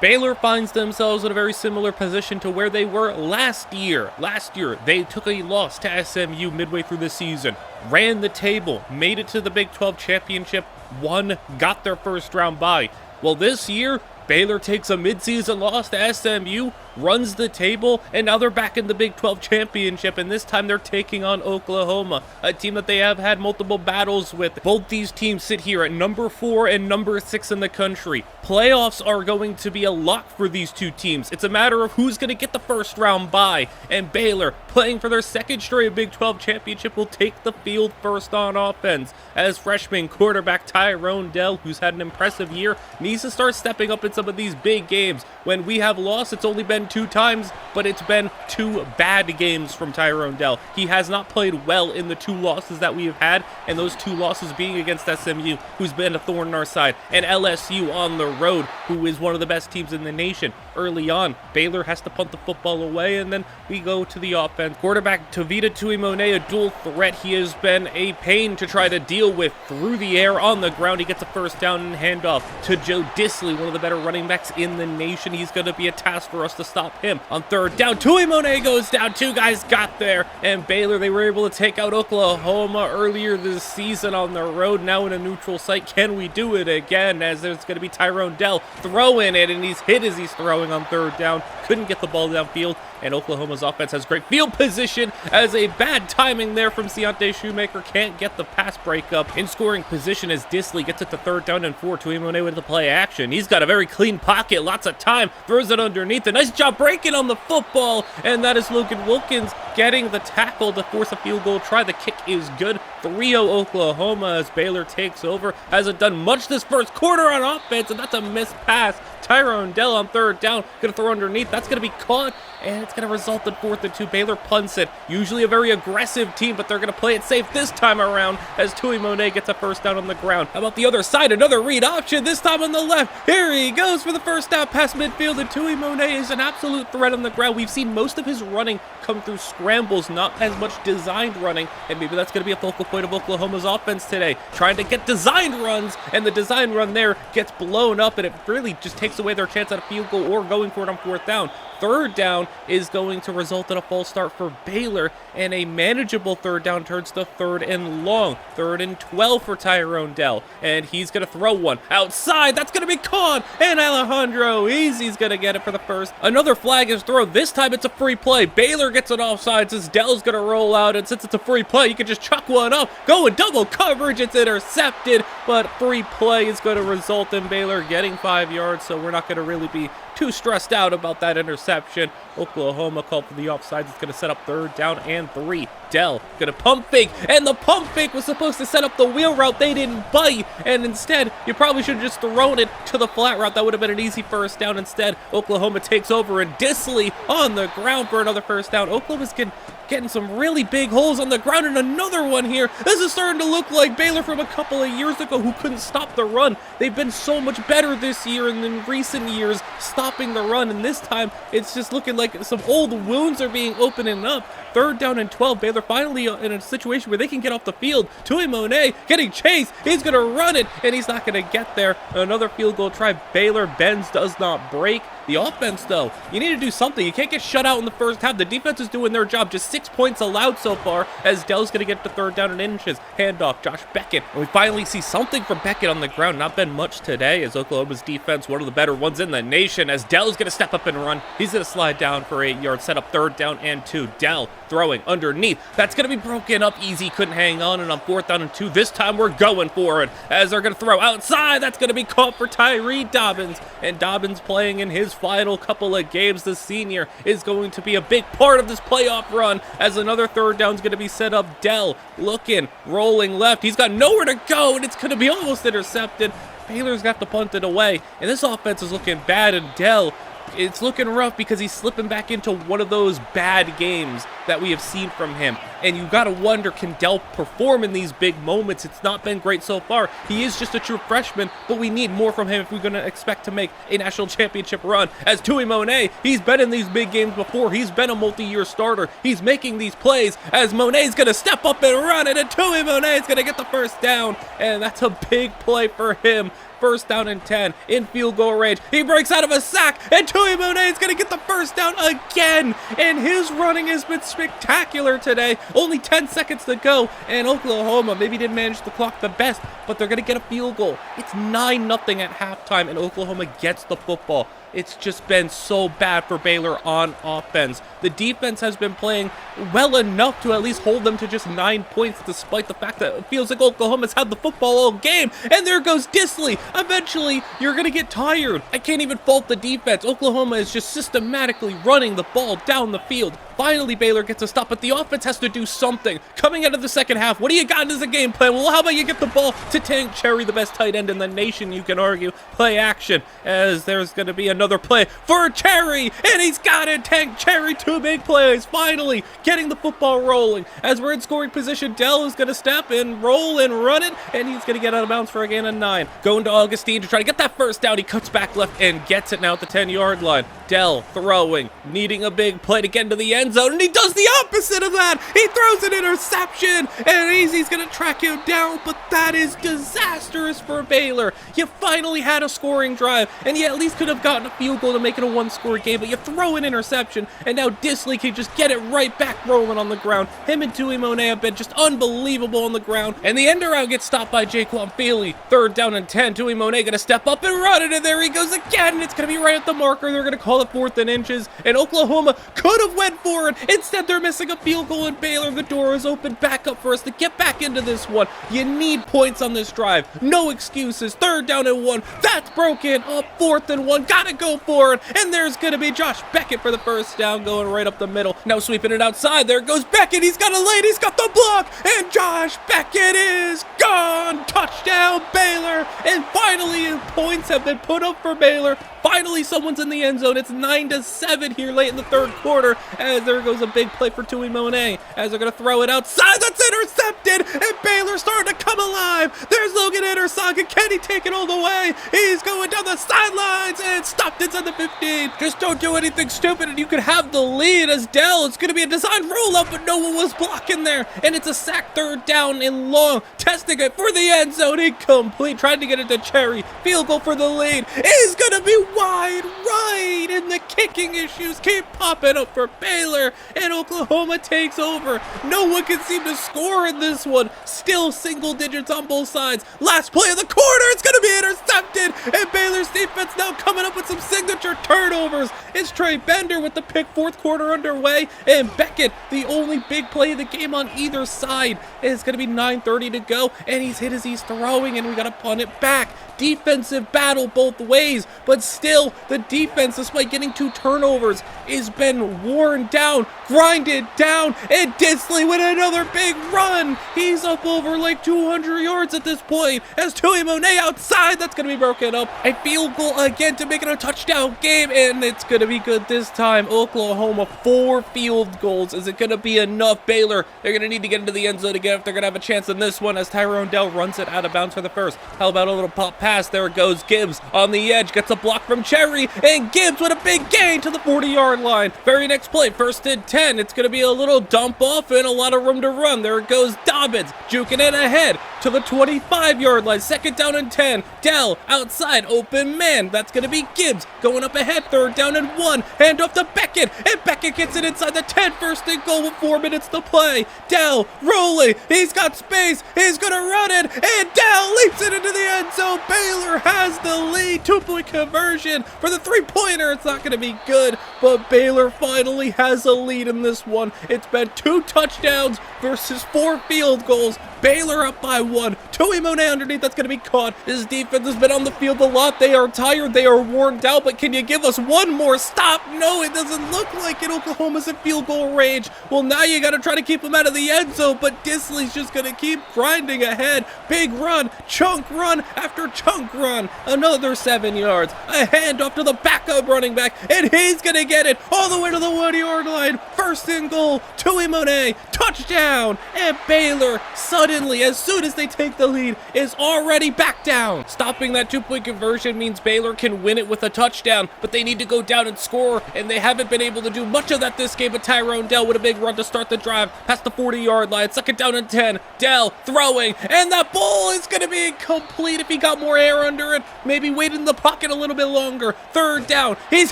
Baylor finds themselves in a very similar position to where they were last year. Last year, they took a loss to SMU midway through the season, ran the table, made it to the Big 12 championship, won, got their first round bye. Well, this year, Baylor takes a midseason loss to SMU, runs the table, and now they're back in the Big 12 championship, and this time they're taking on Oklahoma, a team that they have had multiple battles with. Both these teams sit here at number 4 and number 6 in the country. Playoffs are going to be a lock for these two teams. It's a matter of who's going to get the first round bye, and Baylor, playing for their second straight Big 12 championship, will take the field first on offense, as freshman quarterback Tyrone Dell, who's had an impressive year, needs to start stepping up in some of these big games. When we have lost, it's only been 2 times, but it's been 2 bad games from Tyrone Dell. He has not played well in the 2 losses that we have had, and those 2 losses being against SMU, who's been a thorn in our side, and LSU on the road, who is one of the best teams in the nation. Early on, Baylor has to punt the football away, and then we go to the offense. Quarterback Tavita Tuimone, a dual threat. He has been a pain to try to deal with through the air, on the ground. He gets a first down and handoff to Joe Disley, one of the better running backs in the nation. He's going to be a task for us to stop him. On third down, Tuimone goes down. 2 guys got there, and Baylor, they were able to take out Oklahoma earlier this season on the road. Now in a neutral site, can we do it again? As there's going to be Tyrone Dell throwing it, and he's hit as he's throwing on third down. Couldn't get the ball downfield, and Oklahoma's offense has great field position, as a bad timing there from Ciante Shoemaker can't get the pass breakup. In scoring position as Disley gets it to third down and 4. Tuimone with the play action. He's got a very clean pocket, lots of time, throws it underneath. A nice job breaking on the football, and that is Logan Wilkins getting the tackle to force a field goal try. The kick is good. 3-0 Oklahoma as Baylor takes over. Hasn't done much this first quarter on offense, and that's a missed pass. Tyrone Dell on third down, gonna throw underneath. That's gonna be caught, and it's gonna result in 4th and 2. Baylor punts it. Usually a very aggressive team, but they're gonna play it safe this time around as Tuimone gets a first down on the ground. How about the other side? Another read option, this time on the left. Here he goes for the first down past midfield, and Tuimone is an absolute threat on the ground. We've seen most of his running come through scrambles, not as much designed running, and maybe that's gonna be a focal point of Oklahoma's offense today, trying to get designed runs, and the design run there gets blown up, and it really just takes away their chance at a field goal or going for it on 4th down. Third down is going to result in a false start for Baylor, and a manageable third down turns to 3rd and long. 3rd and 12 for Tyrone Dell, and he's going to throw one outside. That's going to be caught, and Alejandro Easy's going to get it for the first. Another flag is thrown. This time it's a free play. Baylor gets it offside since Dell's going to roll out, and since it's a free play, you can just chuck one up. Go in double coverage. It's intercepted, but free play is going to result in Baylor getting 5 yards, so we're not going to really be too stressed out about that interception. Oklahoma called for the offsides. It's going to set up 3rd down and 3. Dell going to pump fake, and the pump fake was supposed to set up the wheel route. They didn't bite, and instead, you probably should have just thrown it to the flat route. That would have been an easy first down. Instead, Oklahoma takes over, and Disley on the ground for another first down. Oklahoma's getting some really big holes on the ground, and another one here. This is starting to look like Baylor from a couple of years ago, who couldn't stop the run. They've been so much better this year and in recent years stopping the run, and this time it's just looking like some old wounds are being opening up. 3rd down and 12. Baylor finally in a situation where they can get off the field. Tuimone getting chased. He's going to run it, and he's not going to get there. Another field goal try. Baylor bends, does not break. The offense, though, you need to do something. You can't get shut out in the first half. The defense is doing their job. Just 6 points allowed so far, as Dell's going to get to 3rd down and inches. Handoff, Josh Beckett. And we finally see something from Beckett on the ground. Not been much today, as Oklahoma's defense, one of the better ones in the nation, as Dell's going to step up and run. He's going to slide down for 8 yards, set up 3rd down and 2. Dell throwing underneath. That's going to be broken up easy. Couldn't hang on, and on 4th down and 2, this time we're going for it, as they're going to throw outside. That's going to be caught for Tyree Dobbins, and Dobbins playing in his final couple of games. The senior is going to be a big part of this playoff run, as another 3rd down is going to be set up. Dell looking, rolling left. He's got nowhere to go, and it's going to be almost intercepted. Baylor's got to punt it away, and this offense is looking bad, and Dell, it's looking rough because he's slipping back into one of those bad games that we have seen from him. And you got to wonder, can Dell perform in these big moments? It's not been great so far. He is just a true freshman, but we need more from him if we're going to expect to make a national championship run. As Tuimone, he's been in these big games before. He's been a multi-year starter. He's making these plays, as Monet's going to step up and run it, and Tuimone is going to get the first down. And that's a big play for him, First down and 10 in field goal range. He breaks out of a sack, and Tui Monet is going to get the first down again. And his running has been spectacular today. Only 10 seconds to go, and Oklahoma maybe didn't manage the clock the best, but they're going to get a field goal. It's 9-0 at halftime, and Oklahoma gets the football. It's just been so bad for Baylor on offense. The defense has been playing well enough to at least hold them to just 9 points, despite the fact that it feels like Oklahoma's had the football all game. And there goes Dissly. Eventually, you're going to get tired. I can't even fault the defense. Oklahoma is just systematically running the ball down the field. Finally, Baylor gets a stop, but the offense has to do something. Coming out of the second half, what do you got as a game plan? Well, how about you get the ball to Tank Cherry, the best tight end in the nation, you can argue. Play action, as there's going to be another play for Cherry, and he's got it. Tank Cherry, 2 big plays. Finally, getting the football rolling. As we're in scoring position, Dell is going to step and roll and run it, and he's going to get out of bounds for a gain of 9. Going to Augustine to try to get that first down. He cuts back left and gets it now at the 10-yard line. Dell throwing, needing a big play to get into the end zone, and he does the opposite of that. He throws an interception, and Easy's going to track him down, but that is disastrous for Baylor. You finally had a scoring drive, and you at least could have gotten a field goal to make it a 1-score game, but you throw an interception, and now Dissly can just get it right back rolling on the ground. Him and Tui Monet have been just unbelievable on the ground, and the end around gets stopped by Jaquan Bailey. 3rd down and 10. Tui Monet going to step up and run it, and there he goes again. It's going to be right at the marker. They're going to call it 4th and inches, and Oklahoma could have went for it. Instead, they're missing a field goal, and Baylor, the door is open back up for us to get back into this one. You need points on this drive. No excuses. 3rd down and 1. That's broken. 4th and 1. Gotta go for it. And there's going to be Josh Beckett for the first down, going right up the middle. Now sweeping it outside. There goes Beckett. He's got a lane. He's got the block. And Josh Beckett is gone. Touchdown, Baylor. And finally, points have been put up for Baylor. Finally, someone's in the end zone. It's 9-7 here late in the 3rd quarter. As there goes a big play for Tui Monet. As they're going to throw it outside. That's intercepted. And Baylor starting to come alive. There's Logan Anderson. Can he take it all the way? He's going down the sidelines and stopped inside the 15. Just don't do anything stupid and you could have the lead as Dell. It's going to be a design rollout, but no one was blocking there. And it's a sack, 3rd down and long. Testing it for the end zone. Incomplete. Trying to get it to Cherry. Field goal for the lead. Is going to be wide right, and the kicking issues keep popping up for Baylor, and Oklahoma takes over. No one can seem to score in this one. Still single digits on both sides. Last play of the quarter, it's going to be intercepted, and Baylor's defense now coming up with some signature turnovers. It's Trey Bender with the pick, 4th quarter underway, and Beckett, the only big play of the game on either side. It's going to be 9:30 to go, and he's hit as he's throwing, and we got to punt it back. Defensive battle both ways, but still the defense, despite getting 2 turnovers, has been worn down, grinded down, and Dissly with another big run. He's up over like 200 yards at this point as Tui Monet outside. That's going to be broken up. A field goal again to make it a touchdown game, and it's going to be good this time. Oklahoma, 4 field goals. Is it going to be enough? Baylor, they're going to need to get into the end zone again if they're going to have a chance in this one as Tyrone Dell runs it out of bounds for the first. How about a little pop pass? There goes Gibbs on the edge, gets a block from Cherry, and Gibbs with a big gain to the 40-yard line. Very next play, 1st and 10. It's going to be a little dump off and a lot of room to run. There goes Dobbins, juking it ahead to the 25-yard line. 2nd down and 10. Dell outside, open man. That's going to be Gibbs going up ahead. 3rd down and 1. Hand off to Beckett, and Beckett gets it inside the 10. 1st and goal with 4 minutes to play. Dell rolling. He's got space. He's going to run it, and Dell leaps it into the end zone. Baylor has the lead. 2-point conversion for the 3-pointer. It's not going to be good, but Baylor finally has a lead in this one. It's been 2 touchdowns versus 4 field goals. Baylor up by 1. Tui Monet underneath. That's going to be caught. His defense has been on the field a lot. They are tired. They are worn down, but can you give us one more stop? No, it doesn't look like it. Oklahoma's in field goal range. Well, now you got to try to keep them out of the end zone, but Dissly's just going to keep grinding ahead. Big run, chunk run after chunk run. Another 7 yards. A handoff to the backup running back, and he's going to get it all the way to the 1-yard line. 1st and goal. Tui Monet touchdown! And Baylor suddenly, as soon as they take the lead, is already back down. Stopping that 2-point conversion means Baylor can win it with a touchdown, but they need to go down and score, and they haven't been able to do much of that this game. But Tyrone Dell with a big run to start the drive past the 40-yard line. 2nd down and 10. Dell throwing, and that ball is going to be incomplete. If he got more air under it, maybe waited in the pocket a little bit longer. 3rd down. He's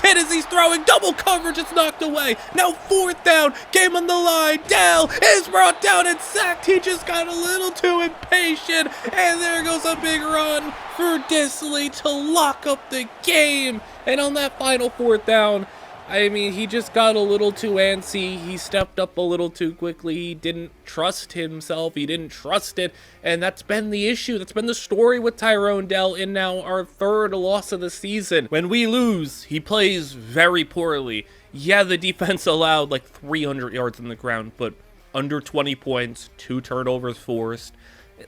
hit as he's throwing. Double coverage. It's knocked away. Now 4th down. Game on the line. Dell is brought down and sacked. He just got a little too impatient, and there goes a big run for Disley to lock up the game. And on that final 4th down, I mean, he just got a little too antsy. He stepped up a little too quickly. He didn't trust himself. He didn't trust it. And that's been the issue. That's been the story with Tyrone Dell in now our 3rd loss of the season. When we lose, he plays very poorly. Yeah, the defense allowed like 300 yards on the ground, but under 20 points, 2 turnovers forced.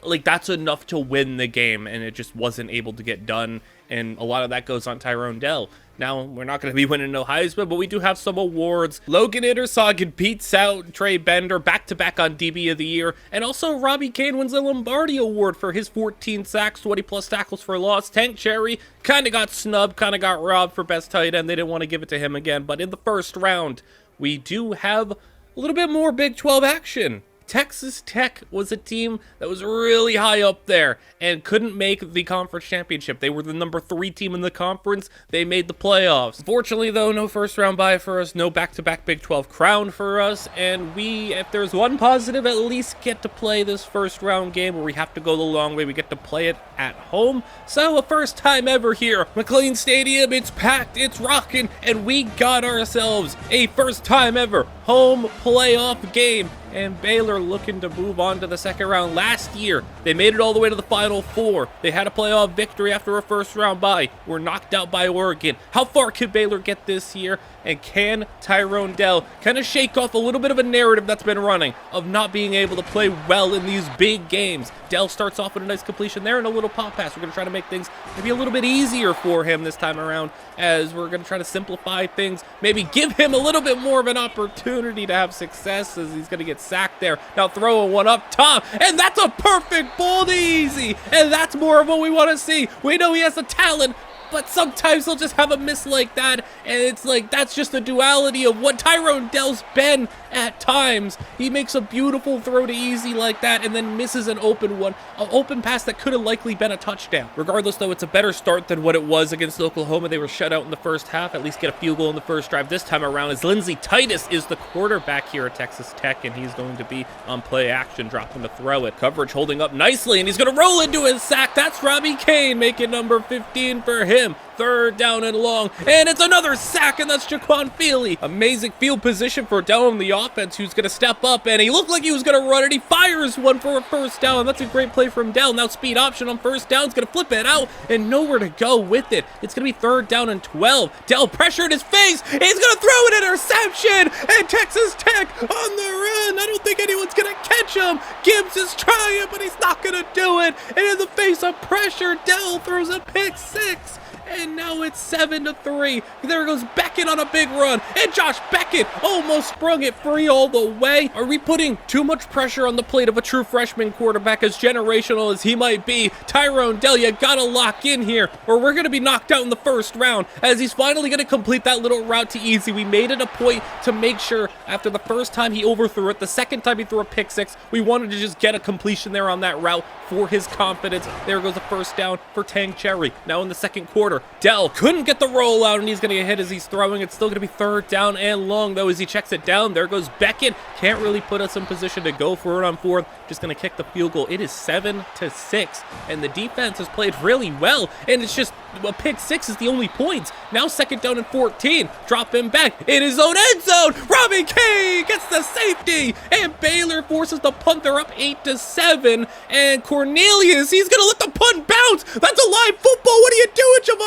Like, that's enough to win the game, and it just wasn't able to get done. And a lot of that goes on Tyrone Dell. Now, we're not going to be winning no Heisman, but we do have some awards. Logan Intersogen beats out Trey Bender back-to-back on DB of the Year. And also, Robbie Kane wins the Lombardi Award for his 14 sacks, 20-plus tackles for loss. Tank Cherry kind of got snubbed, kind of got robbed for best tight end. They didn't want to give it to him again. But in the 1st round, we do have a little bit more Big 12 action. Texas Tech was a team that was really high up there and couldn't make the conference championship. They were the number 3 team in the conference. They made the playoffs. Fortunately, though, no 1st round bye for us, no back-to-back Big 12 crown for us, and we, if there's one positive, at least get to play this 1st round game where we have to go the long way. We get to play it at home. So, a first time ever here. McLean Stadium, it's packed, it's rocking, and we got ourselves a first time ever home playoff game. And Baylor looking to move on to the 2nd round. Last year, they made it all the way to the Final 4. They had a playoff victory after a 1st round bye. Were knocked out by Oregon. How far could Baylor get this year? And can Tyrone Dell kind of shake off a little bit of a narrative that's been running of not being able to play well in these big games? Dell starts off with a nice completion there and a little pop pass. We're going to try to make things maybe a little bit easier for him this time around, as we're going to try to simplify things. Maybe give him a little bit more of an opportunity to have success, as he's going to get sacked there. Now throwing one up top, and that's a perfect ball to Easy. And that's more of what we want to see. We know he has the talent, but sometimes he'll just have a miss like that, and it's like, that's just the duality of what Tyrone Dell's been at times. He makes a beautiful throw to Easy like that, and then misses an open one, an open pass that could have likely been a touchdown. Regardless, though, it's a better start than what it was against Oklahoma. They were shut out in the 1st half, at least get a field goal in the 1st drive this time around, as Lindsey Titus is the quarterback here at Texas Tech, and he's going to be on play action, dropping to throw it. Coverage holding up nicely, and he's going to roll into his sack. That's Robbie Kane making number 15 for him. 3rd down and long, and it's another sack, and that's Jaquan Feely. Amazing field position for Dell on the offense, who's going to step up, and he looked like he was going to run it. He fires one for a 1st down. That's a great play from Dell. Now speed option on 1st down. He's going to flip it out, and nowhere to go with it. It's going to be 3rd down and 12. Dell pressured his face. He's going to throw an interception, and Texas Tech on the run. I don't think anyone's going to catch him. Gibbs is trying, but he's not going to do it. And in the face of pressure, Dell throws a pick 6. And now it's 7-3. There goes Beckett on a big run. And Josh Beckett almost sprung it free all the way. Are we putting too much pressure on the plate of a true freshman quarterback, as generational as he might be? Tyrone Dell, you gotta lock in here, or we're gonna be knocked out in the 1st round, as he's finally gonna complete that little route to Easy. We made it a point to make sure after the 1st time he overthrew it, the 2nd time he threw a pick 6, we wanted to just get a completion there on that route for his confidence. There goes a 1st down for Tank Cherry. Now in the 2nd quarter, Dell couldn't get the rollout, and he's going to get hit as he's throwing. It's still going to be 3rd down and long, though, as he checks it down. There goes Beckett. Can't really put us in position to go for it on 4th. Just going to kick the field goal. It is 7-6, and the defense has played really well, and it's just a pick 6 is the only points. Now 2nd down and 14. Drop him back in his own end zone. Robbie Kane gets the safety, and Baylor forces the punt. They're up 8-7, and Cornelius, he's going to let the punt bounce. That's a live football. What are you doing, Javonte?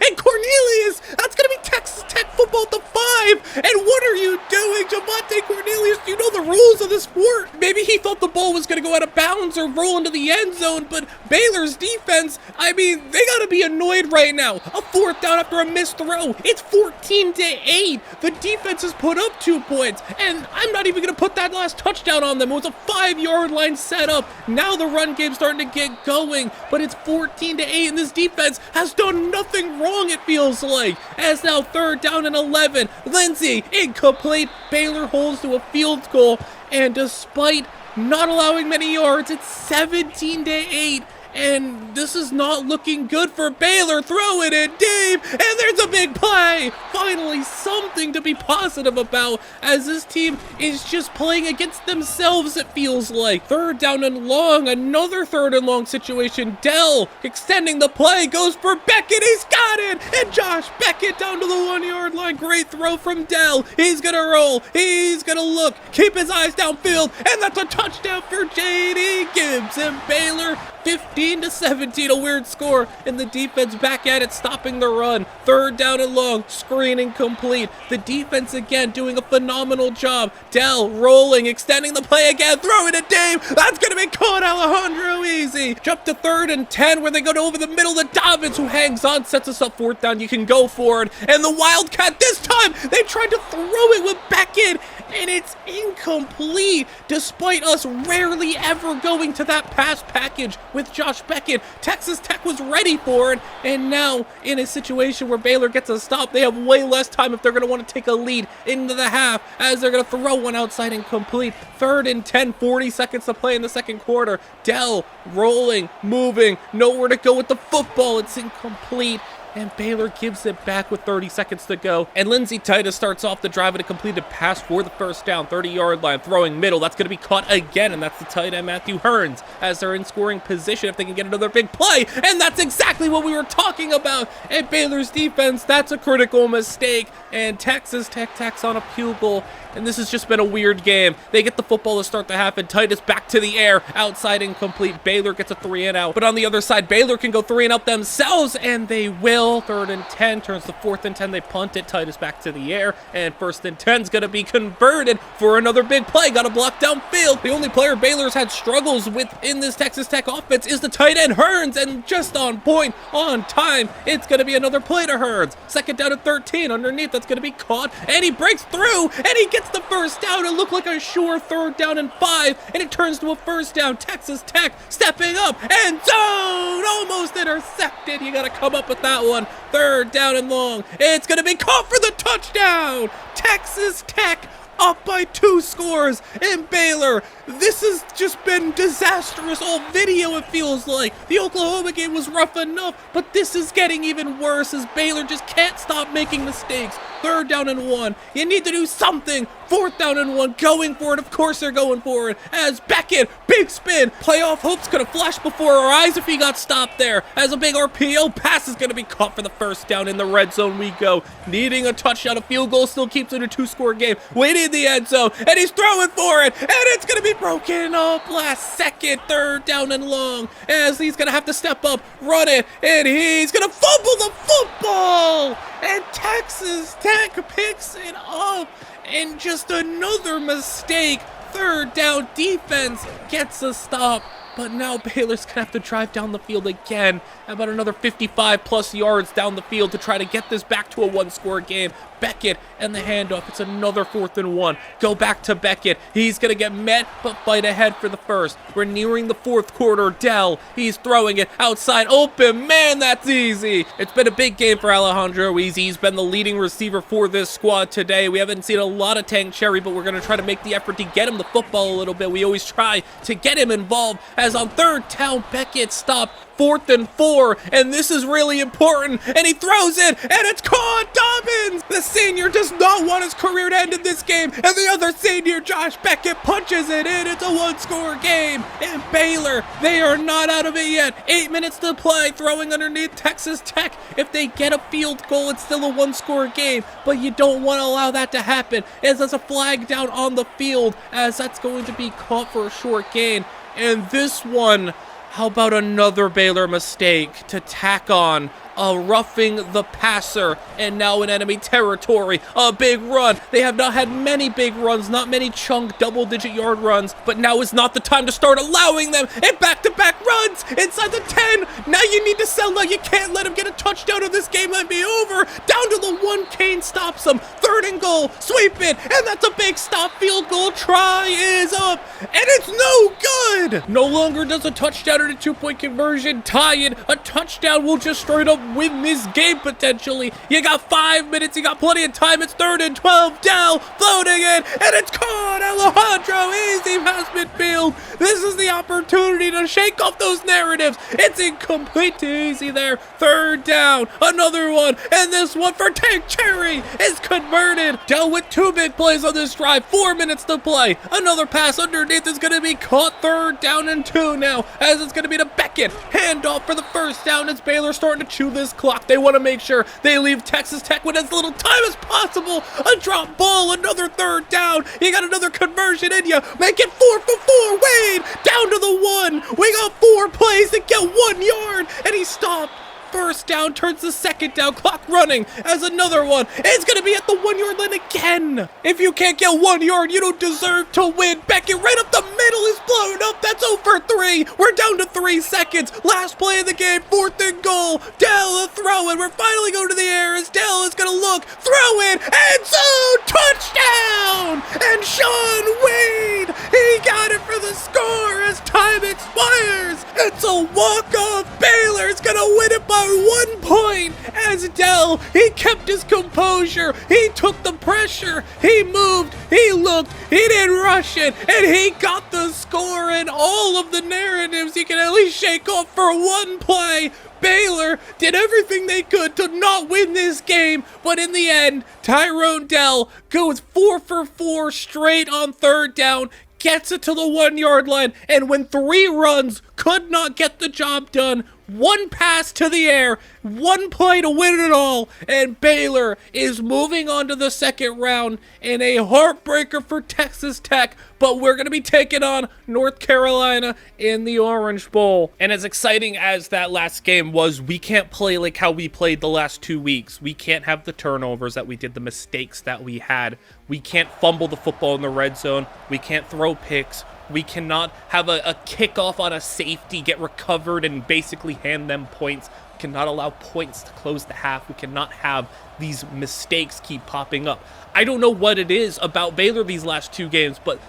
And Cornelius, that's going to be Texas Tech football at the 5. And what are you doing, Javante Cornelius, you know the rules of the sport. Maybe he thought the ball was going to go out of bounds or roll into the end zone, but Baylor's defense, I mean, they got to be annoyed right now. A fourth down after a missed throw. It's 14-8. The defense has put up 2 points, and I'm not even going to put that last touchdown on them. It was a 5-yard line setup. Now the run game's starting to get going, but it's 14-8, and this defense has done nothing wrong, it feels like. As now 3rd down and 11. Lindsey, incomplete. Baylor holds to a field goal, and despite not allowing many yards, it's 17-8. And this is not looking good for Baylor. Throw it in deep, and there's a big play. Finally, something to be positive about, as this team is just playing against themselves, it feels like. 3rd down and long, another 3rd and long situation. Dell extending the play, goes for Beckett. He's got it, and Josh Beckett down to the 1-yard line. Great throw from Dell. He's gonna roll. He's gonna look, keep his eyes downfield, and that's a touchdown for J.D. Gibbs. And Baylor 15-17, a weird score, and the defense back at it, stopping the run. 3rd down and long, screening complete. The defense again doing a phenomenal job. Dell rolling, extending the play again, throwing it deep. That's going to be caught. Alejandro easy. Jump to 3rd and 10, where they go over the middle to Dobbins, who hangs on, sets us up 4th down. You can go for it. And the Wildcat, this time, they tried to throw it with Beckett, and it's incomplete, despite us rarely ever going to that pass package with Josh Beckett. Texas Tech was ready for it, and now in a situation where Baylor gets a stop, they have way less time if they're going to want to take a lead into the half, as they're going to throw one outside incomplete. 3rd and 10, 40 seconds to play in the 2nd quarter. Dell rolling, moving, nowhere to go with the football. It's incomplete, and Baylor gives it back with 30 seconds to go. And Lindsey Titus starts off the drive with a completed pass for the 1st down, 30-yard line, throwing middle. That's going to be caught again, and that's the tight end Matthew Hearns, as they're in scoring position if they can get another big play. And that's exactly what we were talking about. And Baylor's defense, that's a critical mistake. And Texas Tech tacks on a field goal, and this has just been a weird game. They get the football to start the half, and Titus back to the air, outside incomplete. Baylor gets a 3 and out, but on the other side, Baylor can go 3 and out themselves, and they will. 3rd and 10 turns to 4th and 10. They punt it. Titus back to the air, and 1st and 10 is going to be converted for another big play. Got a block downfield. The only player Baylor's had struggles with in this Texas Tech offense is the tight end Hearns, and just on point, on time, it's going to be another play to Hearns. 2nd down and 13 underneath. That's going to be caught, and he breaks through, and he gets the 1st down. It looked like a sure 3rd down and 5, and it turns to a 1st down. Texas Tech stepping up, and zone, almost intercepted. You got to come up with that one. 3rd down and long. It's going to be caught for the touchdown. Texas Tech up by 2 scores, and Baylor, this has just been disastrous all video, it feels like. The Oklahoma game was rough enough, but this is getting even worse, as Baylor just can't stop making mistakes. 3rd down and 1. You need to do something. 4th down and 1. Going for it. Of course they're going for it. As Beckett, big spin. Playoff hopes could have flashed before our eyes if he got stopped there. As a big RPO pass is going to be caught for the 1st down. In the red zone we go. Needing a touchdown. A field goal still keeps it a 2-score game. Waiting in the end zone. And he's throwing for it. And it's going to be broken up last second. 3rd down and long. As he's going to have to step up. Run it. And he's going to fumble the football. And Texas Tech picks it up, and just another mistake. 3rd down, defense gets a stop, but now Baylor's gonna have to drive down the field again, about another 55 plus yards down the field to try to get this back to a 1-score game. Beckett and the handoff. It's another 4th and 1. Go back to Beckett. He's going to get met, but fight ahead for the 1st. We're nearing the 4th quarter. Dell, he's throwing it outside open. Man, that's easy. It's been a big game for Alejandro Easy. He's been the leading receiver for this squad today. We haven't seen a lot of Tank Cherry, but we're going to try to make the effort to get him the football a little bit. We always try to get him involved, as on 3rd down, Beckett stopped. 4th and 4, and this is really important, and he throws it, and it's caught. Dobbins, the senior, does not want his career to end in this game, and the other senior, Josh Beckett, punches it in. It's a 1-score game, and Baylor, they are not out of it yet. 8 minutes to play, throwing underneath Texas Tech. If they get a field goal, it's still a 1-score game, but you don't want to allow that to happen, as there's a flag down on the field, as that's going to be caught for a short gain. And this one, how about another Baylor mistake to tack on roughing the passer, and now in enemy territory. A big run. They have not had many big runs, not many chunk double-digit yard runs, but now is not the time to start allowing them. And back-to-back runs inside the 10. Now you need to sell out. You can't let him get a touchdown or this game might be over. Down to the 1. Kane stops him. 3rd and goal. Sweep it. And that's a big stop. Field goal try is up. And it's no good. No longer does a touchdown and a 2-point conversion tie it. A touchdown will just straight up win this game potentially. You got 5 minutes. You got plenty of time. It's 3rd and 12. Dell floating it. And it's caught. Alejandro. Easy past midfield. This is the opportunity to shake off those narratives. It's incomplete to Easy there. 3rd down. Another one. And this one for Tank Cherry is converted. Dell with 2 big plays on this drive. 4 minutes to play. Another pass underneath is going to be caught. 3rd down and 2 now, as it's going to be to Beckett. Handoff for the 1st down as Baylor starting to chew this clock. They want to make sure they leave Texas Tech with as little time as possible. A drop ball, another 3rd down. You got another conversion in you. Make it 4 for 4. Wade down to the 1. We got 4 plays to get 1 yard, and he stopped. 1st down turns the 2nd down. Clock running as another one. It's going to be at the 1 yard line again. If you can't get 1 yard, you don't deserve to win. Beckett right up the middle is blown up. That's 0 for 3. We're down to 3 seconds. Last play of the game. 4th and goal. Dell a throw, and we're finally going to the air as Dell is going to look. Throw it. End zone. Touchdown. And Sean Wade. He got it for the score as time expires. It's a walk-off. Baylor's going to win it by 1 point as Dell, he kept his composure, he took the pressure, he moved, he looked, he didn't rush it, and he got the score. And all of the narratives you can at least shake off for 1 play. Baylor did everything they could to not win this game, but in the end, Tyrone Dell goes 4 for 4 straight on 3rd down, gets it to the 1 yard line, and when 3 runs could not get the job done, 1 pass to the air, 1 play to win it all, and Baylor is moving on to the 2nd round in a heartbreaker for Texas Tech, but we're going to be taking on North Carolina in the Orange Bowl. And as exciting as that last game was, we can't play like how we played the last 2 weeks. We can't have the turnovers that we did, the mistakes that we had. We can't fumble the football in the red zone. We can't throw picks. We cannot have a kickoff on a safety, get recovered, and basically hand them points. We cannot allow points to close the half. We cannot have these mistakes keep popping up. I don't know what it is about Baylor these last 2 games, but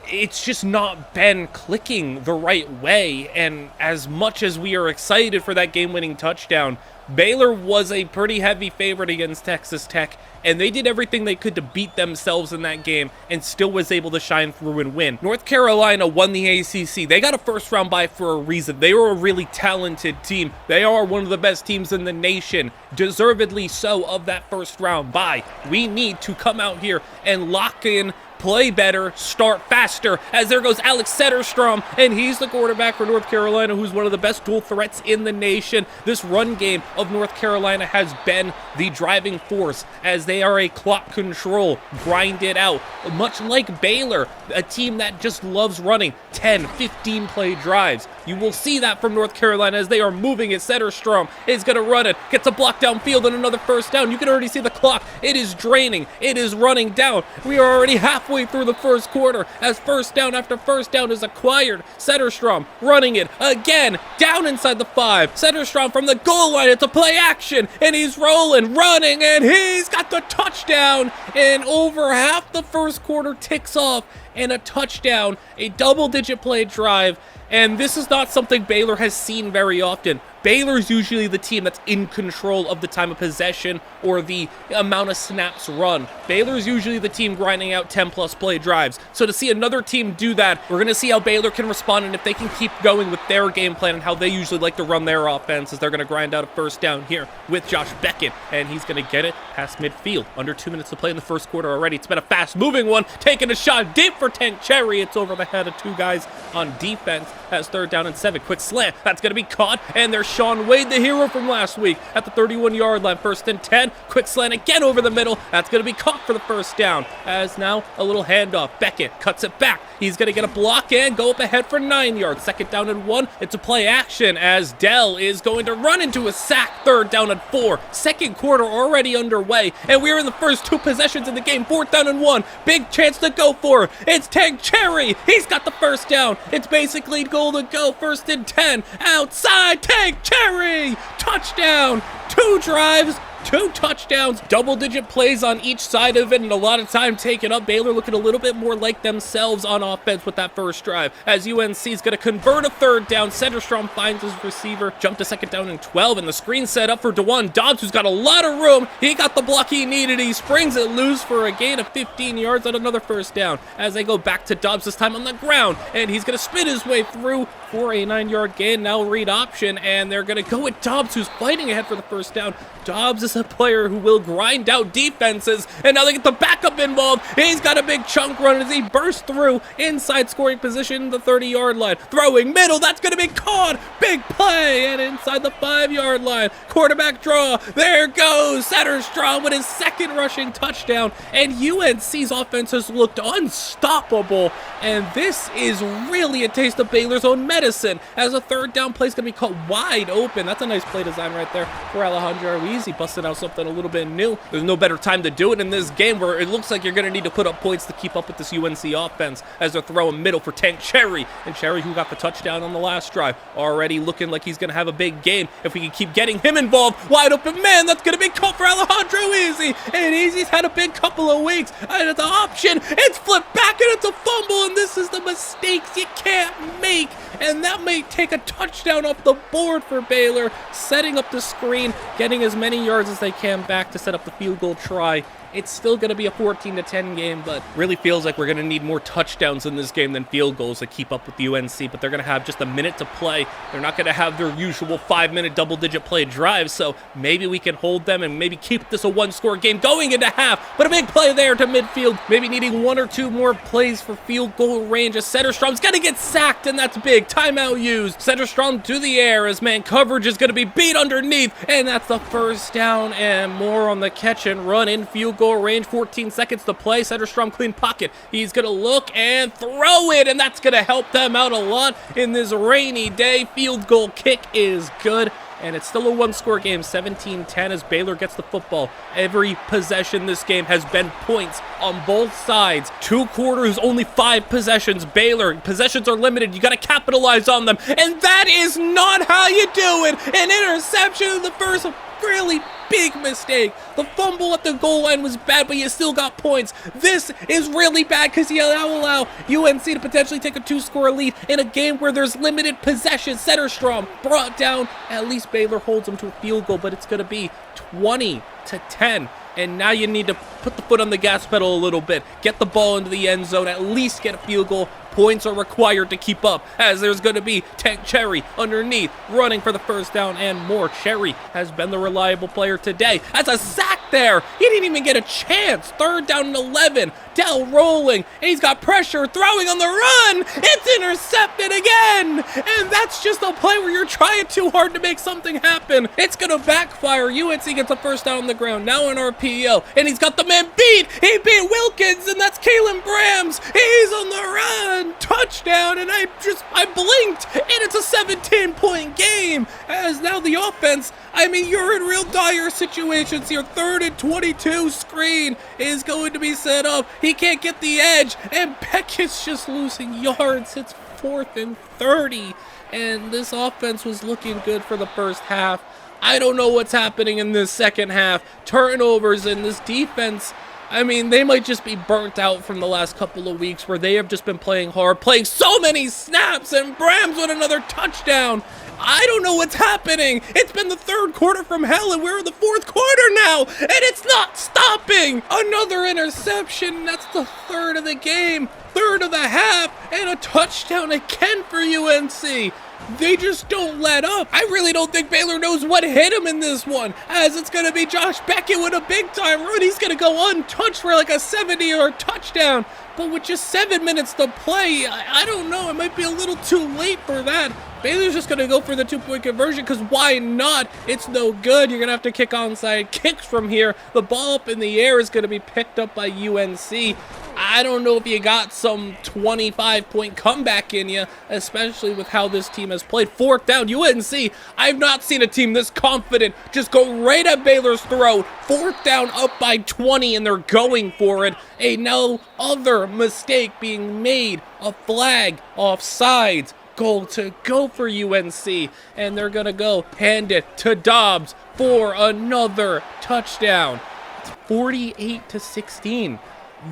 it's just not been clicking the right way. And as much as we are excited for that game-winning touchdown, Baylor was a pretty heavy favorite against Texas Tech, and they did everything they could to beat themselves in that game and still was able to shine through and win. North Carolina won the ACC. They got a 1st round bye for a reason. They were a really talented team. They are one of the best teams in the nation, deservedly so, of that 1st round bye. We need to come out here and lock in, play better, start faster, as there goes Alex Setterstrom, and he's the quarterback for North Carolina, who's one of the best dual threats in the nation. This run game of North Carolina has been the driving force, as they are a clock control, grind it out, much like Baylor, a team that just loves running 10, 15 play drives. You will see that from North Carolina as they are moving it. Setterstrom is going to run it, gets a block downfield and another 1st down. You can already see the clock. It is draining. It is running down. We are already halfway through the 1st quarter as 1st down after 1st down is acquired. Setterstrom running it again, down inside the 5. Setterstrom from the goal line. It's a play action, and he's rolling, running, and he's got the touchdown. And over half the 1st quarter ticks off, and a touchdown, a double-digit play drive. And this is not something Baylor has seen very often. Baylor's usually the team that's in control of the time of possession or the amount of snaps run. Baylor's usually the team grinding out 10-plus play drives. So to see another team do that, we're going to see how Baylor can respond and if they can keep going with their game plan and how they usually like to run their offense, as they're going to grind out a 1st down here with Josh Beckett, and he's going to get it past midfield. Under 2 minutes to play in the 1st quarter already. It's been a fast-moving one, taking a shot deep for Tank Cherry. It's over the head of 2 guys on defense. Has 3rd down and 7. Quick slant. That's going to be caught, and they're Shaun Wade, the hero from last week, at the 31-yard line. 1st and 10. Quick slant again over the middle. That's going to be caught for the first down. As now a little handoff. Beckett cuts it back. He's going to get a block and go up ahead for 9 yards. 2nd down and 1. It's a play action as Dell is going to run into a sack. 3rd down and 4. Second quarter already underway, and we're in the first 2 possessions in the game. 4th down and 1. Big chance to go for. It's Tank Cherry. He's got the first down. It's basically goal to go. 1st and 10. Outside. Tank Cherry. Touchdown. 2 drives. 2 touchdowns, double-digit plays on each side of it, and a lot of time taken up. Baylor looking a little bit more like themselves on offense with that first drive, as UNC is going to convert a 3rd down. Centerstrom finds his receiver, jump to 2nd down and 12, and the screen set up for DeJuan Dobbs, who's got a lot of room. He got the block he needed. He springs it loose for a gain of 15 yards on another 1st down, as they go back to Dobbs, this time on the ground, and he's going to spin his way through for a 9-yard gain. Now read option, and they're going to go with Dobbs, who's fighting ahead for the 1st down. Dobbs is a player who will grind out defenses, and now they get the backup involved. He's got a big chunk run as he bursts through inside scoring position, the 30-yard line. Throwing middle, that's going to be caught. Big play, and inside the 5-yard line. Quarterback draw, there goes Setterstrom with his 2nd rushing touchdown, and UNC's offense has looked unstoppable, and this is really a taste of Baylor's own medicine, as a 3rd down play is going to be caught wide open. That's a nice play design right there for Alejandro Ruiz. He busted out something a little bit new. There's no better time to do it in this game, where it looks like you're going to need to put up points to keep up with this UNC offense, as they're throwing middle for Tank Cherry. And Cherry, who got the touchdown on the last drive, already looking like he's going to have a big game if we can keep getting him involved. Wide open man, that's going to be caught for Alejandro Easy. And Easy's had a big couple of weeks. And it's an option. It's flipped back and it's a fumble. And this is the mistakes you can't make. And that may take a touchdown off the board for Baylor, setting up the screen, getting as many yards as they can back to set up the field goal try. It's still going to be a 14-10 game, but really feels like we're going to need more touchdowns in this game than field goals to keep up with UNC, but they're going to have just a minute to play. They're not going to have their usual 5-minute double-digit play drives, so maybe we can hold them and maybe keep this a 1-score game going into half, but a big play there to midfield, maybe needing 1 or 2 more plays for field goal range, as Setterstrom's going to get sacked, and that's big. Timeout used. Setterstrom to the air as man coverage is going to be beat underneath, and that's the 1st down and more on the catch and run in field goal range. 14 seconds to play. Setterstrom clean pocket. He's going to look and throw it, and that's going to help them out a lot in this rainy day. Field goal kick is good, and it's still a 1-score game, 17-10, as Baylor gets the football. Every possession this game has been points on both sides. 2 quarters, only 5 possessions. Baylor, possessions are limited. You got to capitalize on them, and that is not how you do it. An interception in the first, really big mistake. The fumble at the goal line was bad, but you still got points. This is really bad because you allow UNC to potentially take a 2-score lead in a game where there's limited possession. Setterstrom brought down. At least Baylor holds them to a field goal, but it's going to be 20-10. And now you need to put the foot on the gas pedal a little bit. Get the ball into the end zone. At least get a field goal. Points are required to keep up, as there's going to be Tank Cherry underneath, running for the 1st down and more. Cherry has been the reliable player today. That's a sack there. He didn't even get a chance. 3rd down and 11. Dell rolling. And he's got pressure, throwing on the run. It's intercepted again. And that's just a play where you're trying too hard to make something happen. It's going to backfire. UNC gets a 1st down on the ground. Now an RPO. And he's got the man beat. He beat Wilkins, and that's Kalen Brams. He's on the run. Touchdown, and I blinked, and it's a 17-point game, as now the offense, I mean, you're in real dire situations here. 3rd and 22 screen is going to be set up. He can't get the edge, and Beckett's just losing yards. It's 4th and 30, and this offense was looking good for the first half. I don't know what's happening in this second half. Turnovers in this defense, I mean, they might just be burnt out from the last couple of weeks where they have just been playing hard, playing so many snaps, and Brams with another touchdown. I don't know what's happening. It's been the 3rd quarter from hell, and we're in the 4th quarter now, and it's not stopping. Another interception. That's the 3rd of the game, 3rd of the half, and a touchdown again for UNC. They just don't let up. I really don't think Baylor knows what hit him in this one, as it's going to be Josh Beckett with a big-time run. He's going to go untouched for like a 70-yard touchdown. But with just 7 minutes to play, I don't know. It might be a little too late for that. Baylor's just going to go for the 2-point conversion, because why not? It's no good. You're going to have to kick onside kicks from here. The ball up in the air is going to be picked up by UNC. I don't know if you got some 25-point comeback in you, especially with how this team has played. 4th down, UNC. I've not seen a team this confident just go right at Baylor's throat. 4th down, up by 20, and they're going for it. No other mistake being made. A flag, offsides. Goal to go for UNC, and they're going to go hand it to Dobbs for another touchdown. It's 48-16.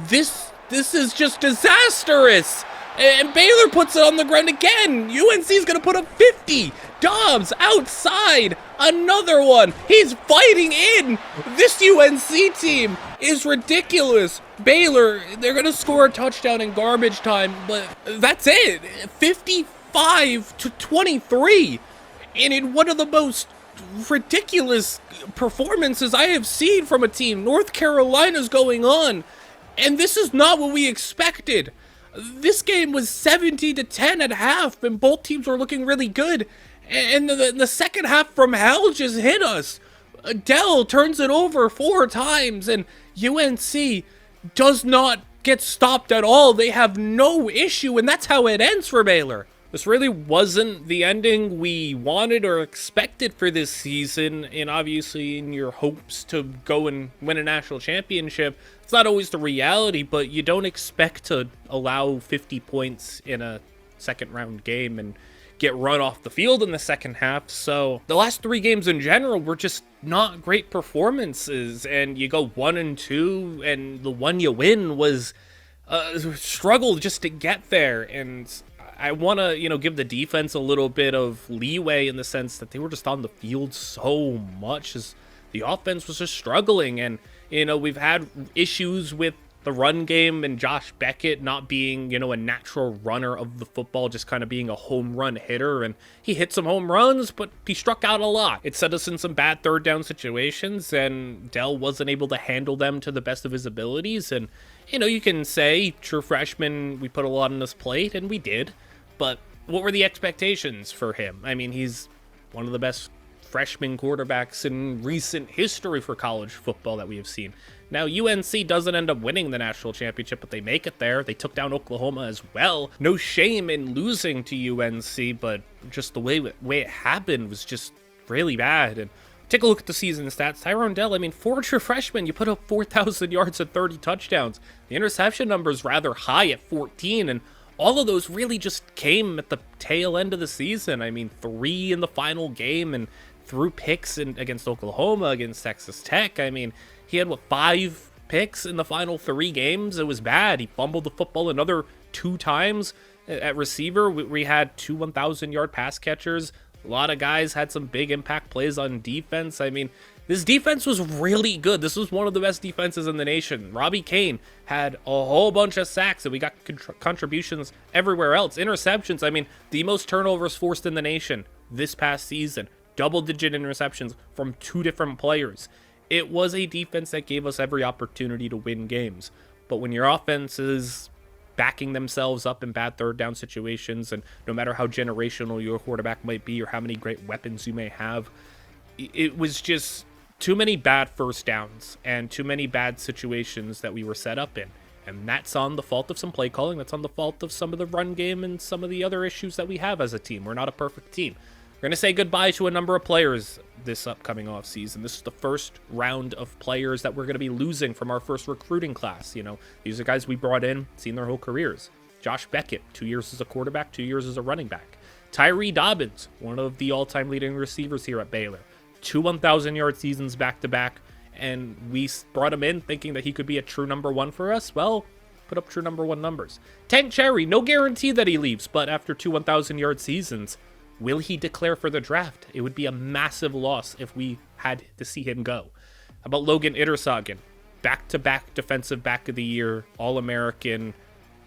This is just disastrous. And Baylor puts it on the ground again. UNC's going to put up 50. Dobbs outside. Another one. He's fighting in. This UNC team is ridiculous. Baylor, they're going to score a touchdown in garbage time, but that's it. 55-23. And in one of the most ridiculous performances I have seen from a team. North Carolina's going on. And this is not what we expected. This game was 17-10 at half, and both teams were looking really good. And the second half from hell just hit us. Dell turns it over 4 times, and UNC does not get stopped at all. They have no issue, and that's how it ends for Baylor. This really wasn't the ending we wanted or expected for this season, and obviously in your hopes to go and win a national championship, it's not always the reality, but you don't expect to allow 50 points in a second round game and get run off the field in the second half. So the last 3 games in general were just not great performances, and you go 1-2, and the one you win was a struggle just to get there. And I want to, give the defense a little bit of leeway in the sense that they were just on the field so much as the offense was just struggling. And, we've had issues with the run game and Josh Beckett not being, a natural runner of the football, just kind of being a home run hitter. And he hit some home runs, but he struck out a lot. It set us in some bad 3rd down situations, and Dell wasn't able to handle them to the best of his abilities. And, you can say, true freshman, we put a lot on his plate, and we did. But what were the expectations for him? I mean, he's one of the best freshman quarterbacks in recent history for college football that we have seen. Now, UNC doesn't end up winning the national championship, but they make it there. They took down Oklahoma as well. No shame in losing to UNC, but just the way it happened was just really bad. And take a look at the season stats. Tyrone Dell, 4 true freshmen, you put up 4,000 yards and 30 touchdowns. The interception number is rather high at 14, and all of those really just came at the tail end of the season. 3 in the final game, and threw picks against Oklahoma, against Texas Tech. He had, 5 picks in the final 3 games? It was bad. He fumbled the football another 2 times at receiver. We had 2 1,000-yard pass catchers. A lot of guys had some big impact plays on defense. This defense was really good. This was one of the best defenses in the nation. Robbie Kane had a whole bunch of sacks, and we got contributions everywhere else. Interceptions, the most turnovers forced in the nation this past season. Double-digit interceptions from 2 different players. It was a defense that gave us every opportunity to win games. But when your offense is backing themselves up in bad 3rd down situations, and no matter how generational your quarterback might be or how many great weapons you may have, it was just too many bad 1st downs and too many bad situations that we were set up in. And that's on the fault of some play calling. That's on the fault of some of the run game and some of the other issues that we have as a team. We're not a perfect team. We're going to say goodbye to a number of players this upcoming offseason. This is the first round of players that we're going to be losing from our first recruiting class. These are guys we brought in, seen their whole careers. Josh Beckett, 2 years as a quarterback, 2 years as a running back. Tyree Dobbins, one of the all-time leading receivers here at Baylor. 2 1,000-yard seasons back-to-back, and we brought him in thinking that he could be a true number 1 for us. Well, put up true number 1 numbers. Tank Cherry, no guarantee that he leaves, but after 2 1,000-yard seasons, will he declare for the draft? It would be a massive loss if we had to see him go. How about Logan Ittersagen? Back-to-back defensive back of the year, All-American,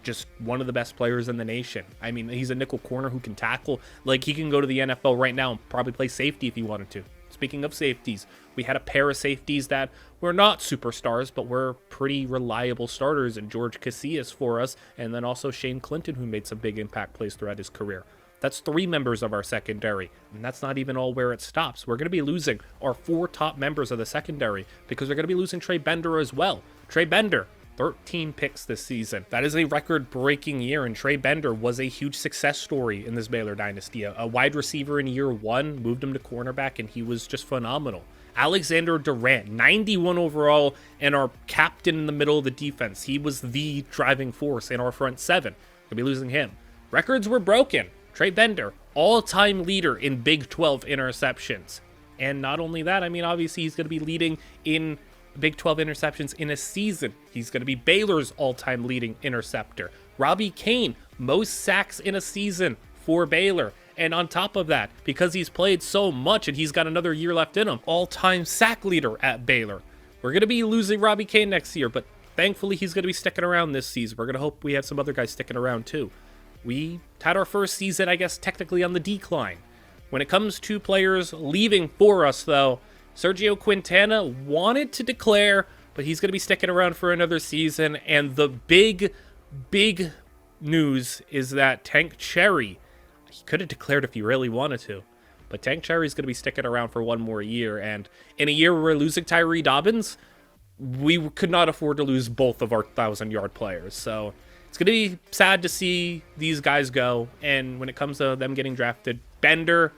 just one of the best players in the nation. I mean, he's a nickel corner who can tackle. Like, he can go to the NFL right now and probably play safety if he wanted to. Speaking of safeties, we had a pair of safeties that were not superstars, but were pretty reliable starters, and George Casillas for us, and then also Shane Clinton, who made some big impact plays throughout his career. That's 3 members of our secondary, and that's not even all where it stops. We're going to be losing our 4 top members of the secondary because we're going to be losing Trey Bender as well. Trey Bender, 13 picks this season. That is a record-breaking year, and Trey Bender was a huge success story in this Baylor dynasty. A wide receiver in year 1, moved him to cornerback, and he was just phenomenal. Alexander Durant, 91 overall, and our captain in the middle of the defense. He was the driving force in our front 7. We'll be losing him. Records were broken. Trey Bender, all-time leader in Big 12 interceptions. And not only that, I mean, obviously he's going to be leading in Big 12 interceptions in a season. He's going to be Baylor's all-time leading interceptor. Robbie Kane, most sacks in a season for Baylor. And on top of that, because he's played so much and he's got another year left in him, all-time sack leader at Baylor. We're going to be losing Robbie Kane next year, but thankfully he's going to be sticking around this season. We're going to hope we have some other guys sticking around too. We had our first season, I guess, technically on the decline. When it comes to players leaving for us, though, Sergio Quintana wanted to declare, but he's going to be sticking around for another season. And the big news is that Tank Cherry, he could have declared if he really wanted to, but Tank Cherry is going to be sticking around for 1 more year. And in a year where we're losing Tyree Dobbins, we could not afford to lose both of our 1,000-yard players. So it's going to be sad to see these guys go. And when it comes to them getting drafted, Bender,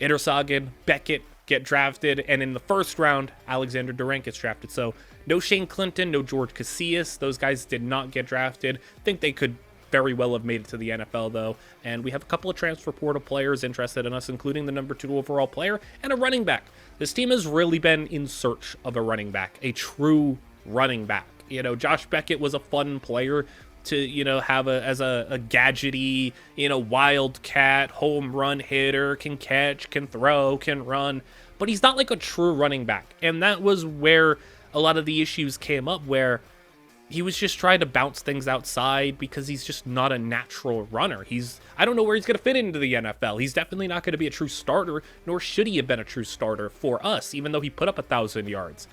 Intersagen, Beckett get drafted. And in the first round, Alexander Durant gets drafted. So no Shane Clinton, no George Casillas. Those guys did not get drafted. I think they could very well have made it to the NFL, though. And we have a couple of transfer portal players interested in us, including the number 2 overall player and a running back. This team has really been in search of a running back, a true running back. You know, Josh Beckett was a fun player to, you know, have as a gadgety, you know, wildcat, home run hitter, can catch, can throw, can run, but he's not like a true running back. And that was where a lot of the issues came up, where he was just trying to bounce things outside because he's just not a natural runner. I don't know where he's going to fit into the NFL. He's definitely not going to be a true starter, nor should he have been a true starter for us, even though he put up 1,000 yards.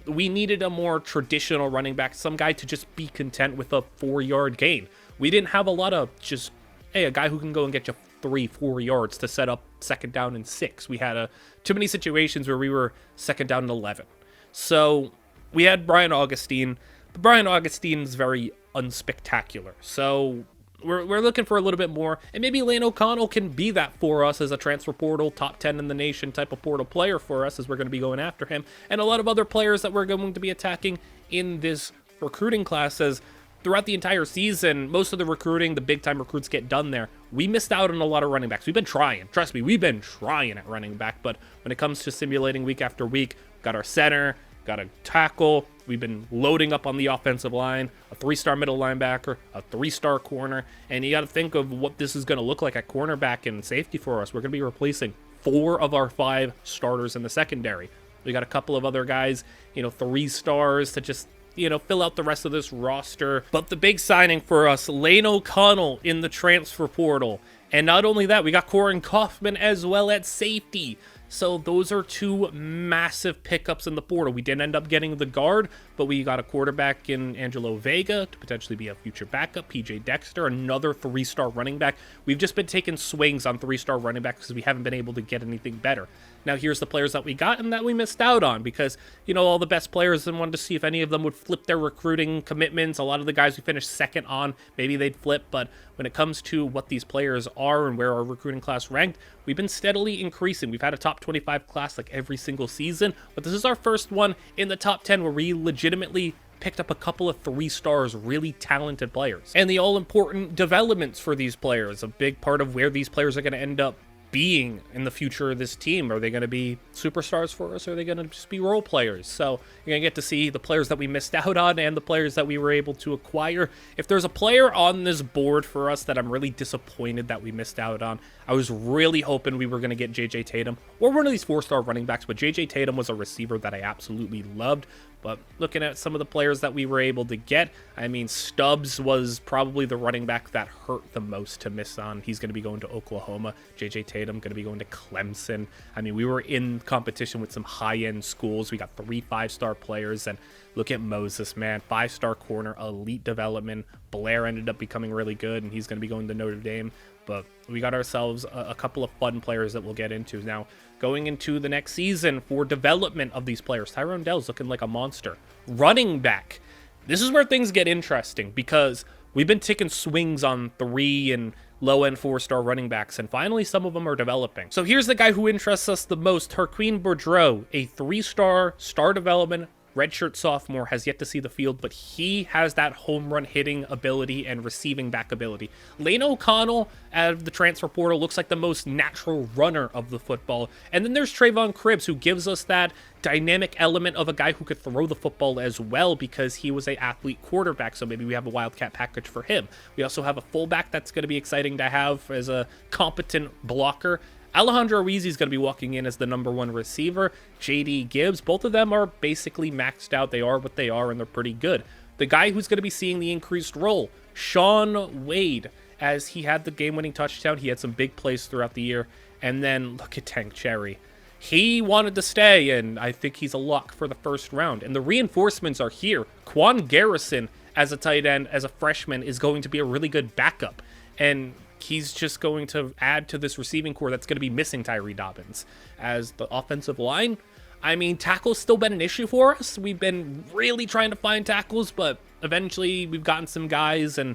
We needed a more traditional running back, some guy to just be content with a 4-yard gain. We didn't have a lot of just, hey, a guy who can go and get you 3-4 yards to set up 2nd down and 6. We had too many situations where we were 2nd down and 11. So we had Brian Augustine, but Brian Augustine's very unspectacular. So we're looking for a little bit more, and maybe Lane O'Connell can be that for us as a transfer portal, top 10 in the nation type of portal player for us, as we're going to be going after him, and a lot of other players that we're going to be attacking in this recruiting class. As throughout the entire season, most of the recruiting, the big-time recruits get done there. We missed out on a lot of running backs. We've been trying. Trust me, we've been trying at running back, but when it comes to simulating week after week, got our center, got a tackle. We've been loading up on the offensive line, a 3-star middle linebacker, a 3-star corner, and you got to think of what this is going to look like at cornerback and safety for us. We're going to be replacing 4 of our 5 starters in the secondary. We got a couple of other guys, 3 stars to just, fill out the rest of this roster. But the big signing for us, Lane O'Connell in the transfer portal. And not only that, we got Corin Kaufman as well at safety. So those are 2 massive pickups in the portal. We didn't end up getting the guard, but we got a quarterback in Angelo Vega to potentially be a future backup. PJ Dexter, another 3-star running back. We've just been taking swings on 3-star running backs because we haven't been able to get anything better. Now here's the players that we got and that we missed out on because, all the best players, and wanted to see if any of them would flip their recruiting commitments. A lot of the guys we finished second on, maybe they'd flip, but when it comes to what these players are and where our recruiting class ranked, we've been steadily increasing. We've had a top 25 class like every single season, but this is our first one in the top 10 where we legitimately picked up a couple of 3 stars, really talented players. And the all-important developments for these players, a big part of where these players are going to end up being in the future of this team. Are they going to be superstars for us, or are they going to just be role players? So you're going to get to see the players that we missed out on and the players that we were able to acquire. If there's a player on this board for us that I'm really disappointed that we missed out on, I was really hoping we were going to get JJ Tatum or one of these 4-star running backs, but JJ Tatum was a receiver that I absolutely loved. But looking at some of the players that we were able to get, I mean, Stubbs was probably the running back that hurt the most to miss on. He's going to be going to Oklahoma. J.J. Tatum going to be going to Clemson. I mean, we were in competition with some high-end schools. We got 3 5-star players, and look at Moses, man. 5-star corner, elite development. Blair ended up becoming really good, and he's going to be going to Notre Dame. But we got ourselves a couple of fun players that we'll get into. Now, going into the next season for development of these players, Tyrone Dell's looking like a monster. Running back. This is where things get interesting because we've been taking swings on 3 and low-end 4-star running backs, and finally some of them are developing. So here's the guy who interests us the most, Herquin Boudreaux, a 3-star, star development, redshirt sophomore, has yet to see the field, but he has that home run hitting ability and receiving back ability. Lane O'Connell, out of the transfer portal, looks like the most natural runner of the football. And then there's Trayvon Cribbs, who gives us that dynamic element of a guy who could throw the football as well because he was a athlete quarterback, so maybe we have a wildcat package for him. We also have a fullback that's going to be exciting to have as a competent blocker. Alejandro Rizzi is going to be walking in as the number 1 receiver. J.D. Gibbs, both of them are basically maxed out. They are what they are, and they're pretty good. The guy who's going to be seeing the increased role, Sean Wade, as he had the game-winning touchdown. He had some big plays throughout the year. And then look at Tank Cherry. He wanted to stay, and I think he's a lock for the first round. And the reinforcements are here. Quan Garrison, as a tight end, as a freshman, is going to be a really good backup. And he's just going to add to this receiving core that's going to be missing Tyree Dobbins. As the offensive line, I mean, tackle's still been an issue for us. We've been really trying to find tackles, but eventually we've gotten some guys and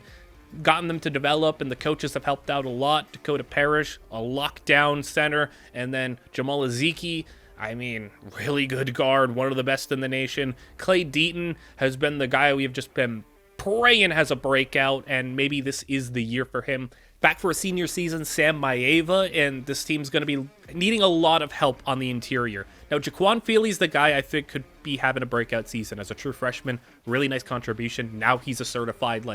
gotten them to develop, and the coaches have helped out a lot. Dakota Parrish, a lockdown center, and then Jamal Ezeki, I mean, really good guard, one of the best in the nation. Clay Deaton has been the guy we have just been praying has a breakout, and maybe this is the year for him. Back for a senior season, Sam Maeva, and this team's going to be needing a lot of help on the interior. Now, Jaquan Feely's the guy I think could be having a breakout season as a true freshman. Really nice contribution. Now he's a certified,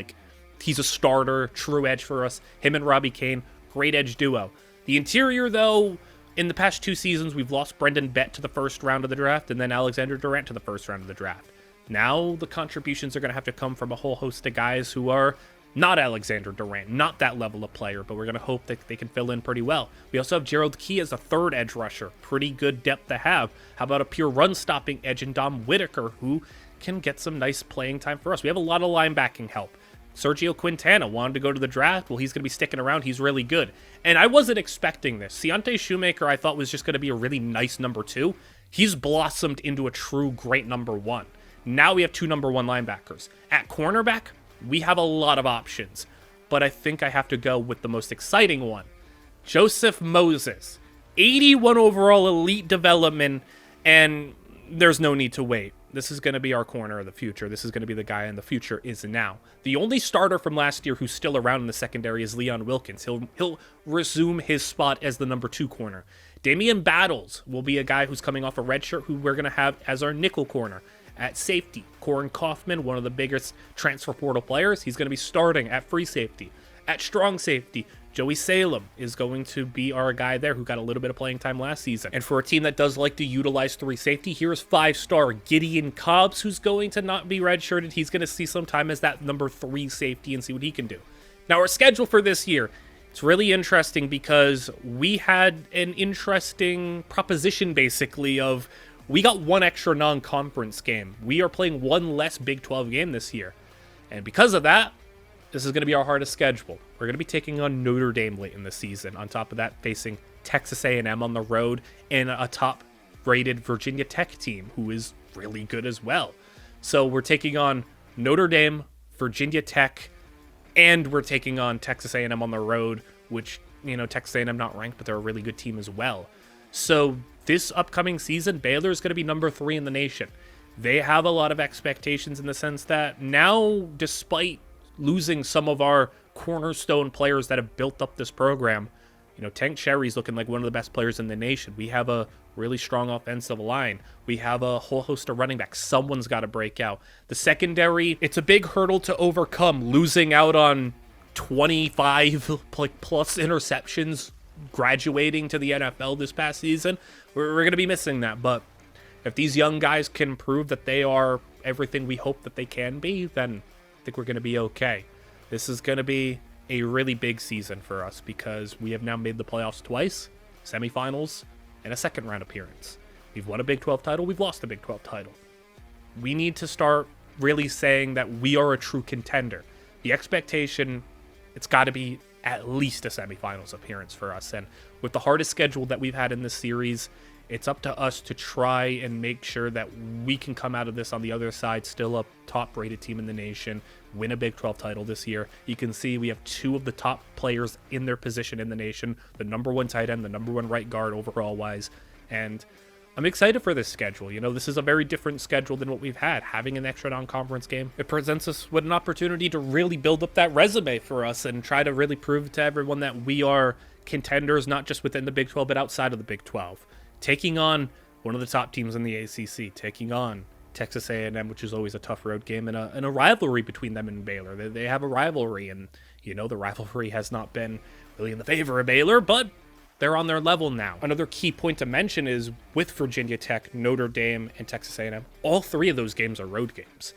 he's a starter, true edge for us. Him and Robbie Kane, great edge duo. The interior, though, in the past 2 seasons, we've lost Brendan Bett to the first round of the draft and then Alexander Durant to the first round of the draft. Now the contributions are going to have to come from a whole host of guys who are not Alexander Durant, not that level of player, but we're going to hope that they can fill in pretty well. We also have Gerald Key as a 3rd edge rusher. Pretty good depth to have. How about a pure run-stopping edge in Dom Whitaker, who can get some nice playing time for us? We have a lot of linebacking help. Sergio Quintana wanted to go to the draft. Well, he's going to be sticking around. He's really good. And I wasn't expecting this. Keontae Shoemaker, I thought, was just going to be a really nice number 2. He's blossomed into a true great number 1. Now we have 2 number 1 linebackers. At cornerback, we have a lot of options, but I think I have to go with the most exciting one. Joseph Moses, 81 overall elite development, and there's no need to wait. This is going to be our corner of the future. This is going to be the guy, and the future is now. The only starter from last year who's still around in the secondary is Leon Wilkins. He'll resume his spot as the number 2 corner. Damian Battles will be a guy who's coming off a red shirt who we're going to have as our nickel corner. At safety, Corin Kaufman, one of the biggest transfer portal players, he's going to be starting at free safety. At strong safety, Joey Salem is going to be our guy there who got a little bit of playing time last season. And for a team that does like to utilize 3 safety, here's 5-star Gideon Cobbs, who's going to not be redshirted. He's going to see some time as that number 3 safety and see what he can do. Now, our schedule for this year, it's really interesting because we had an interesting proposition, basically, of we got 1 extra non-conference game. We are playing 1 less Big 12 game this year. And because of that, this is going to be our hardest schedule. We're going to be taking on Notre Dame late in the season. On top of that, facing Texas A&M on the road and a top-rated Virginia Tech team who is really good as well. So we're taking on Notre Dame, Virginia Tech, and we're taking on Texas A&M on the road, which, Texas A&M not ranked, but they're a really good team as well. So this upcoming season, Baylor is going to be number 3 in the nation. They have a lot of expectations in the sense that now, despite losing some of our cornerstone players that have built up this program, Tank Cherry's looking like one of the best players in the nation. We have a really strong offensive line. We have a whole host of running backs. Someone's got to break out. The secondary, it's a big hurdle to overcome, losing out on 25 plus interceptions graduating to the NFL this past season. We're going to be missing that, but if these young guys can prove that they are everything we hope that they can be, then I think we're going to be okay. This is going to be a really big season for us because we have now made the playoffs twice, semifinals, and a second round appearance. We've won a Big 12 title, we've lost a Big 12 title. We need to start really saying that we are a true contender. The expectation, it's got to be at least a semifinals appearance for us. And with the hardest schedule that we've had in this series, it's up to us to try and make sure that we can come out of this on the other side, still a top-rated team in the nation, win a Big 12 title this year. You can see we have two of the top players in their position in the nation, the number one tight end, the number one right guard overall-wise, and I'm excited for this schedule. You know, this is a very different schedule than what we've had. Having an extra non-conference game, it presents us with an opportunity to really build up that resume for us and try to really prove to everyone that we are contenders, not just within the Big 12, but outside of the Big 12. Taking on one of the top teams in the ACC, taking on Texas A&M, which is always a tough road game, and a rivalry between them and Baylor. They have a rivalry, and, you know, the rivalry has not been really in the favor of Baylor, but they're on their level now. Another key point to mention is with Virginia Tech, Notre Dame, and Texas A&M, all three of those games are road games.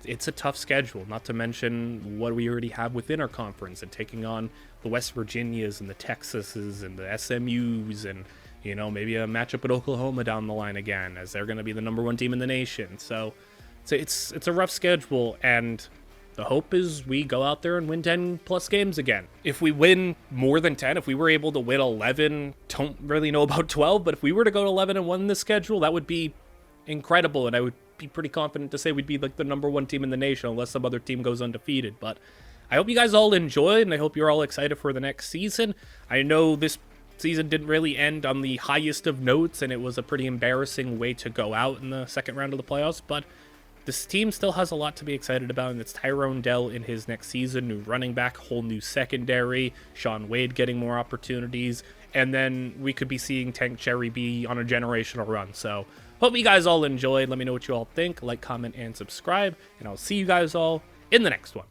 It's a tough schedule, not to mention what we already have within our conference and taking on the West Virginias and the Texases and the SMUs and, you know, maybe a matchup with Oklahoma down the line again, as they're going to be the number one team in the nation. So it's a rough schedule, and the hope is we go out there and win 10 plus games again. If we win more than 10, if we were able to win 11, don't really know about 12, but if we were to go to 11 and 1 in this schedule, that would be incredible, and I would be pretty confident to say we'd be like the number one team in the nation unless some other team goes undefeated. But I hope you guys all enjoy, and I hope you're all excited for the next season. I know this season didn't really end on the highest of notes, and it was a pretty embarrassing way to go out in the second round of the playoffs, but this team still has a lot to be excited about, and it's Tyrone Dell in his next season, new running back, whole new secondary, Sean Wade getting more opportunities, and then we could be seeing Tank Cherry be on a generational run. So hope you guys all enjoyed. Let me know what you all think. Like, comment, and subscribe, and I'll see you guys all in the next one.